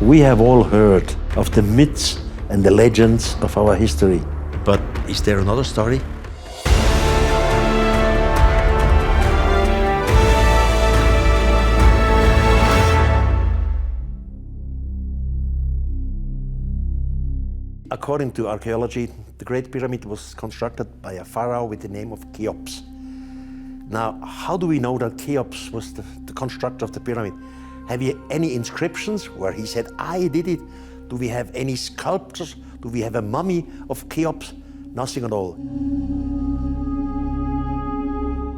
We have all heard of the myths and the legends of our history. But is there another story? According to archaeology, the Great Pyramid was constructed by a pharaoh with the name of Cheops. Now, how do we know that Cheops was the constructor of the pyramid? Have you any inscriptions where he said, I did it? Do we have any sculptures? Do we have a mummy of Cheops? Nothing at all.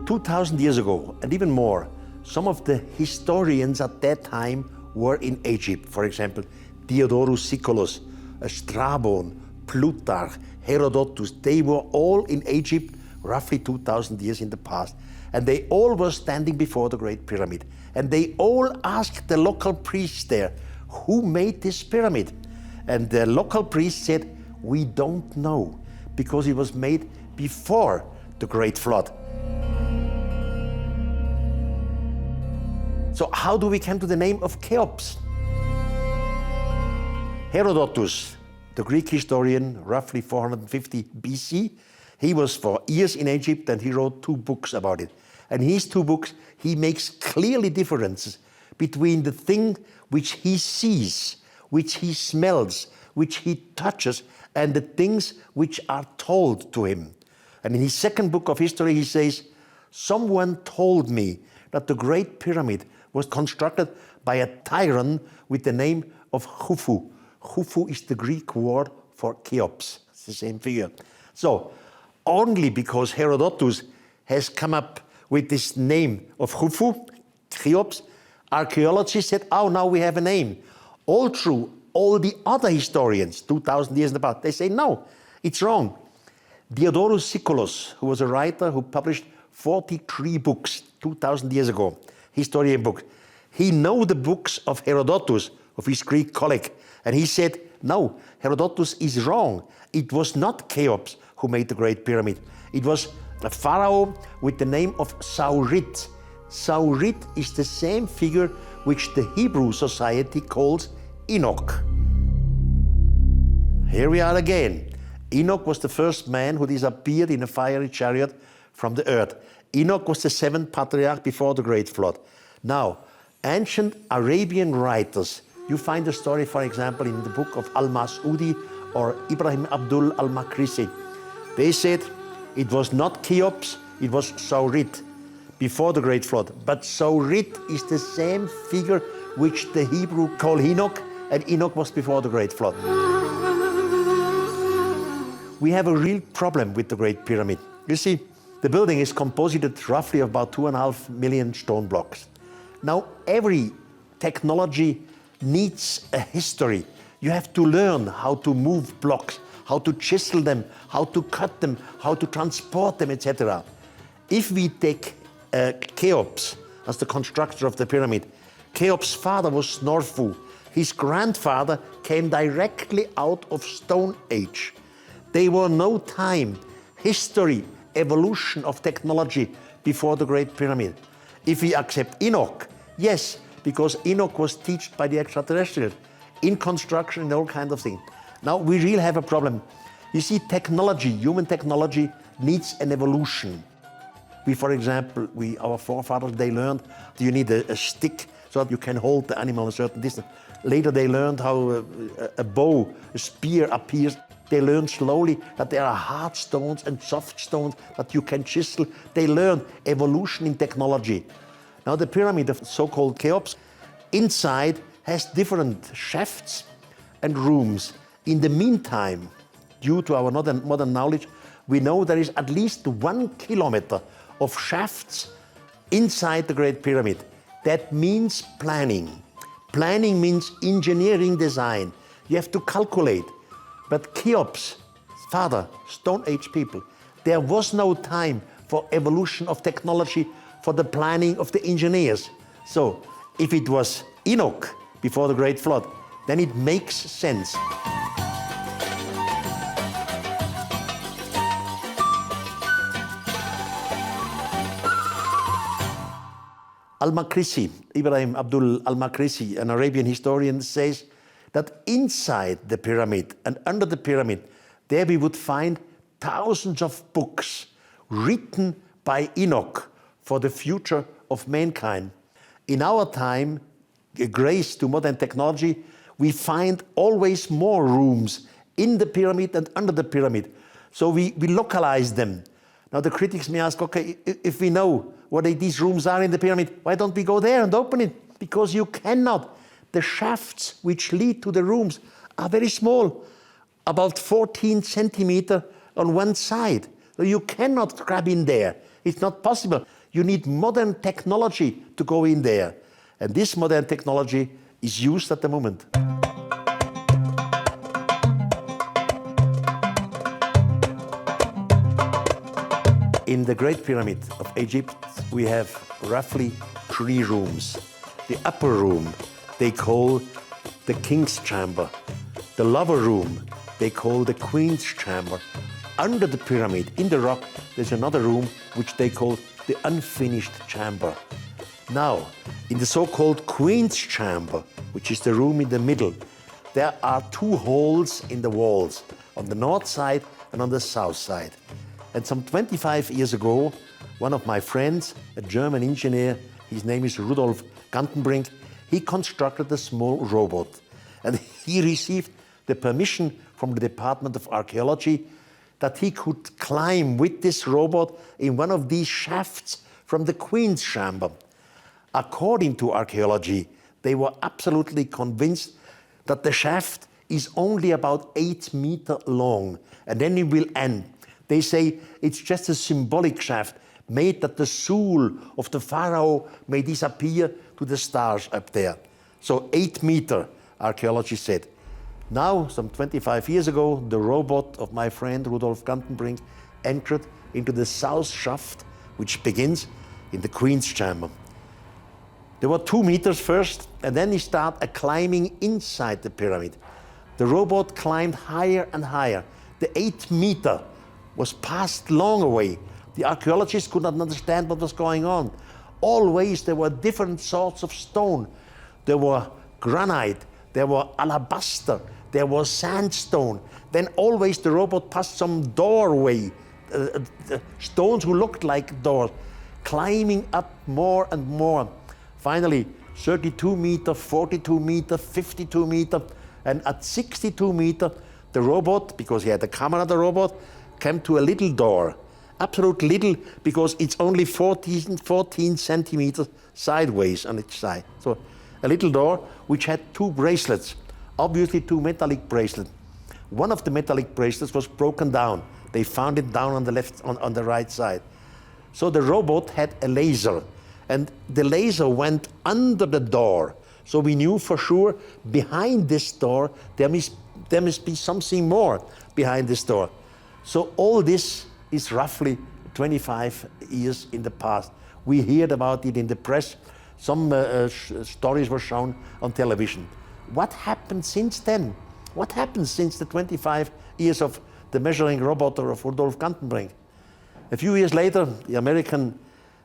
2,000 years ago, and even more, some of the historians at that time were in Egypt. For example, Diodorus Siculus, Strabon, Plutarch, Herodotus. They were all in Egypt roughly 2,000 years in the past. And they all were standing before the Great Pyramid. And they all asked the local priests there, who made this pyramid? And the local priest said, we don't know, because it was made before the Great Flood. So how do we come to the name of Cheops? Herodotus, the Greek historian, roughly 450 BC, he was for years in Egypt and he wrote 2 books about it. And in his 2 books, he makes clearly differences between the thing which he sees, which he smells, which he touches, and the things which are told to him. And in his 2nd book of history, he says, someone told me that the Great Pyramid was constructed by a tyrant with the name of Khufu. Khufu is the Greek word for Cheops. It's the same figure. So, only because Herodotus has come up with this name of Khufu, Cheops, archaeologists said, oh, now we have a name. All true, all the other historians, 2,000 years in the past, they say, no, it's wrong. Diodorus Siculus, who was a writer who published 43 books 2,000 years ago, historian books, he knew the books of Herodotus, of his Greek colleague, and he said, no, Herodotus is wrong. It was not Cheops who made the Great Pyramid. It was a pharaoh with the name of Saurit. Saurit is the same figure which the Hebrew society calls Enoch. Here we are again. Enoch was the first man who disappeared in a fiery chariot from the earth. Enoch was the 7th patriarch before the Great Flood. Now, ancient Arabian writers, you find the story, for example, in the book of Al-Mas'udi or Ibrahim Abdul al-Makrisi. They said it was not Cheops, it was Saurit before the Great Flood. But Saurit is the same figure which the Hebrew call Enoch, and Enoch was before the Great Flood. We have a real problem with the Great Pyramid. You see, the building is composed roughly of about 2.5 million stone blocks. Now, every technology needs a history. You have to learn how to move blocks, how to chisel them, how to cut them, how to transport them, etc. If we take Cheops as the constructor of the pyramid, Cheops' father was Snorfu. His grandfather came directly out of Stone Age. There were no time, history, evolution of technology before the Great Pyramid. If we accept Enoch, yes, because Enoch was taught by the extraterrestrials in construction and all kinds of things. Now we really have a problem. You see, technology, human technology, needs an evolution. We, for example, our forefathers, they learned that you need a stick so that you can hold the animal a certain distance. Later they learned how a bow, a spear appears. They learned slowly that there are hard stones and soft stones that you can chisel. They learned evolution in technology. Now the pyramid of so-called Cheops, inside has different shafts and rooms. In the meantime, due to our modern knowledge, we know there is at least 1 kilometer of shafts inside the Great Pyramid. That means planning. Planning means engineering design. You have to calculate. But Cheops' father, Stone Age people, there was no time for evolution of technology, for the planning of the engineers. So if it was Enoch before the Great Flood, then it makes sense. Al-Makrisi, Ibrahim Abdul al-Makrisi, an Arabian historian, says that inside the pyramid and under the pyramid, there we would find thousands of books written by Enoch for the future of mankind. In our time, grace to modern technology, we find always more rooms in the pyramid and under the pyramid. So we localize them. Now the critics may ask, okay, if we know what these rooms are in the pyramid, why don't we go there and open it? Because you cannot. The shafts which lead to the rooms are very small, about 14 centimeters on one side. So you cannot grab in there. It's not possible. You need modern technology to go in there. And this modern technology is used at the moment. In the Great Pyramid of Egypt, we have roughly 3 rooms. The upper room, they call the King's Chamber. The lower room, they call the Queen's Chamber. Under the pyramid, in the rock, there's another room which they call the Unfinished Chamber. Now, in the so-called Queen's Chamber, which is the room in the middle, there are 2 holes in the walls, on the north side and on the south side. And some 25 years ago, one of my friends, a German engineer, his name is Rudolf Gantenbrink, he constructed a small robot. And he received the permission from the Department of Archaeology that he could climb with this robot in one of these shafts from the Queen's Chamber. According to archaeology, they were absolutely convinced that the shaft is only about 8 meters long, and then it will end. They say it's just a symbolic shaft made that the soul of the pharaoh may disappear to the stars up there. So 8 meters, archaeology said. Now, some 25 years ago, the robot of my friend Rudolf Gantenbrink entered into the south shaft, which begins in the Queen's Chamber. There were 2 meters first, and then he started climbing inside the pyramid. The robot climbed higher and higher. The 8 meters was passed long away. The archaeologists could not understand what was going on. Always there were different sorts of stone. There were granite, there were alabaster, there was sandstone. Then always the robot passed some doorway, stones who looked like doors, climbing up more and more. Finally, 32 meters, 42 meters, 52 meters, and at 62 meters, the robot, because he had a camera, the robot, came to a little door, absolute little, because it's only 14 centimeters sideways on each side. So a little door which had 2 bracelets, obviously 2 metallic bracelets. One of the metallic bracelets was broken down. They found it down on the left, on the right side. So the robot had a laser, and the laser went under the door. So we knew for sure behind this door there must be something more behind this door. So all this is roughly 25 years in the past. We heard about it in the press. Some stories were shown on television. What happened since then? What happened since the 25 years of the measuring robot of Rudolf Gantenbrink? A few years later, the American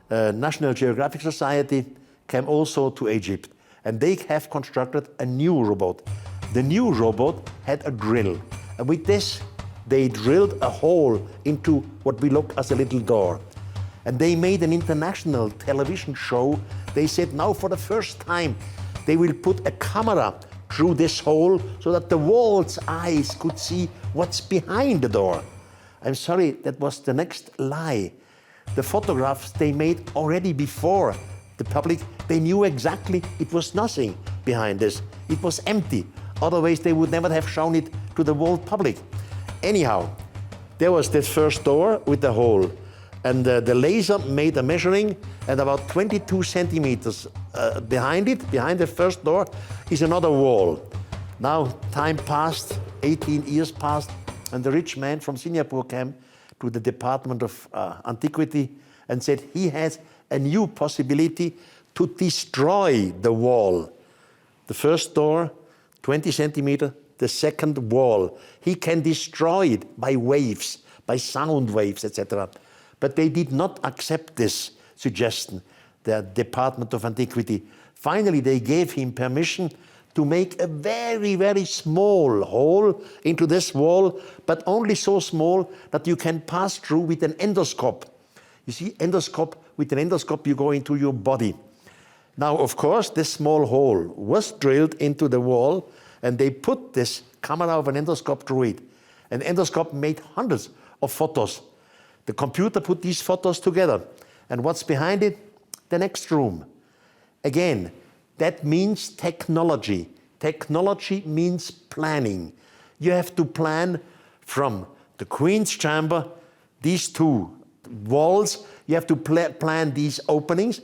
National Geographic Society came also to Egypt, and they have constructed a new robot. The new robot had a drill, and with this, they drilled a hole into what we look as a little door. And they made an international television show. They said now for the first time, they will put a camera through this hole so that the world's eyes could see what's behind the door. I'm sorry, that was the next lie. The photographs they made already before the public, they knew exactly it was nothing behind this. It was empty. Otherwise, they would never have shown it to the world public. Anyhow, there was this first door with the hole, and the laser made a measuring, and about 22 centimeters behind it, behind the first door, is another wall. Now, time passed, 18 years passed, and the rich man from Singapore came to the Department of Antiquity and said he has a new possibility to destroy the wall. The first door, 20 centimeters, the second wall. He can destroy it by waves, by sound waves, etc. But they did not accept this suggestion, the Department of Antiquity. Finally, they gave him permission to make a very, very small hole into this wall, but only so small that you can pass through with an endoscope. You see, with an endoscope you go into your body. Now, of course, this small hole was drilled into the wall, and they put this camera of an endoscope through it. An endoscope made hundreds of photos. The computer put these photos together. And what's behind it? The next room. Again, that means technology. Technology means planning. You have to plan from the Queen's chamber, these two walls, you have to plan these openings,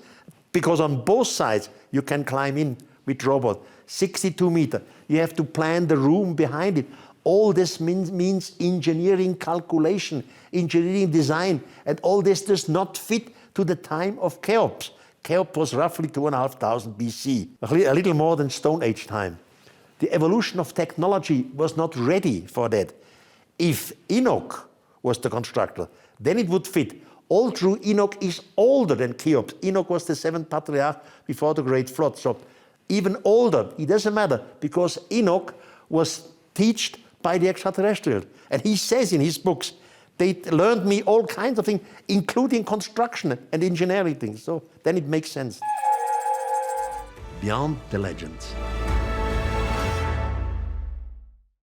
because on both sides you can climb in with robot. 62 meters. You have to plan the room behind it. All this means engineering calculation, engineering design, and all this does not fit to the time of Cheops. Cheops was roughly 2,500 BC, a little more than Stone Age time. The evolution of technology was not ready for that. If Enoch was the constructor, then it would fit. All true, Enoch is older than Cheops. Enoch was the seventh patriarch before the Great Flood. So even older, it doesn't matter, because Enoch was taught by the extraterrestrials. And he says in his books, they learned me all kinds of things, including construction and engineering things. So then it makes sense. Beyond the legends.